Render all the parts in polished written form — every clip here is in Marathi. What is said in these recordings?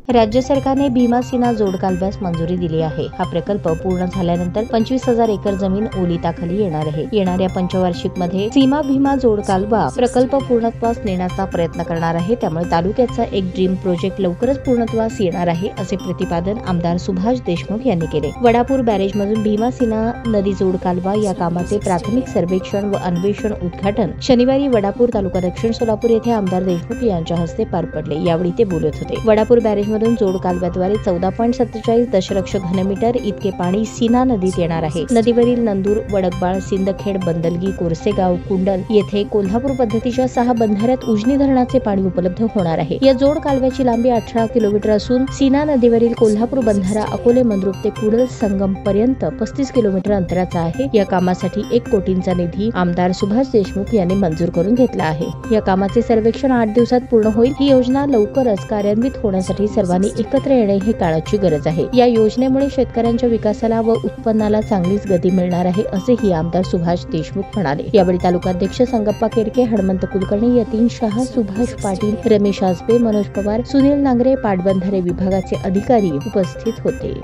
राज्य सरकारने भीमा-सीना जोड कालव्यास मंजुरी दिली आहे। हा प्रकल्प पूर्ण झाल्यानंतर 25,000 एकर जमीन ओलिताखाली येणार आहे। येणाऱ्या पंचवार्षिक मध्ये सीमा भीमा जोड कालवा प्रकल्प पूर्णत्वास नेण्याचा प्रयत्न करणार आहे। त्यामुळे तालुक्याचा एक ड्रीम प्रोजेक्ट लवकरच पूर्णत्वास येणार आहे, असे प्रतिपादन आमदार सुभाष देशमुख यांनी केले। वडापूर बॅरेज मधून भीमा-सीना नदी जोड कालवा या कामाचे प्राथमिक सर्वेक्षण व अन्वेषण उद्घाटन शनिवारी वडापूर तालुका दक्षिण सोलापूर येथे आमदार देशमुख यांच्या हस्ते पार पडले। यावेळी ते बोलत होते। वडापूर बॅरेज मधून जोड कालव्याद्वारे 14.47 दशलक्ष घनमीटर इतके पाणी सीना नदीत येणार आहे। नदीवरील नंदूर, वडकबाळ, सिंदखेड, बंदलगी, कोरसेगाव, कुंडल येथे कोल्हापूर पद्धतीच्या 6 बंधाऱ्यात उजनी धरणाचे पाणी उपलब्ध होणार आहे। या जोड कालव्याची लांबी 18 किलोमीटर असून सीना नदीवरील कोल्हापूर बंधारा अकोले मंद्रुप ते कुडल संगम पर्यंत 35 किलोमीटर अंतराचा आहे। या कामासाठी 1 कोटींचा निधी आमदार सुभाष देशमुख यांनी मंजूर करून घेतला आहे। या कामाचे सर्वेक्षण 8 दिवसात पूर्ण होईल। ही योजना लवकरच कार्यान्वित होण्यासाठी सर्वांनी एकत्र येणे ही काळाची गरज आहे। या योजनेमुळे शेतकऱ्यांच्या विकासाला व उत्पन्नाला चांगलीच गती मिळणार आहे, असेही आमदार सुभाष देशमुख म्हणाले। यावेळी तालुकाध्यक्ष संगप्पा केरके, हनुमंत कुलकर्णी, यतीन शहा, सुभाष पाटील, रमेश आसबे, मनोज पवार, सुनील नांगरे, पाटबंधारे विभागाचे अधिकारी उपस्थित होते।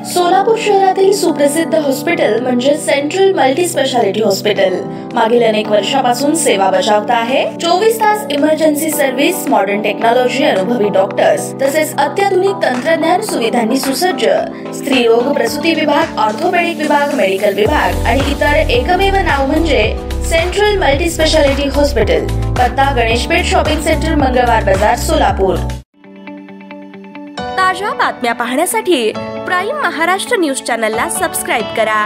सोलापूर शहरातील सुप्रसिद्ध हॉस्पिटल म्हणजे सेंट्रल मल्टी स्पेशालिटी हॉस्पिटल मागील अनेक वर्षापासून सेवा बजावत आहे। 24 तास इमर्जन्सी सर्व्हिस, मॉडर्न टेक्नॉलॉजी, अनुभवी डॉक्टर्स तसेच अत्याधुनिक तंत्रज्ञान सुविधांनी सुसज्ज स्त्रीरोग प्रसूती विभाग, ऑर्थोपेडिक विभाग, मेडिकल विभाग आणि इतर एकमेव नाव म्हणजे सेंट्रल मल्टी स्पेशालिटी हॉस्पिटल। पत्ता गणेशपेठ शॉपिंग सेंटर, मंगळवार बाजार, सोलापूर। ताज्या बातम्या पाहण्यासाठी प्राईम महाराष्ट्र न्यूज चॅनलला सबस्क्राईब करा।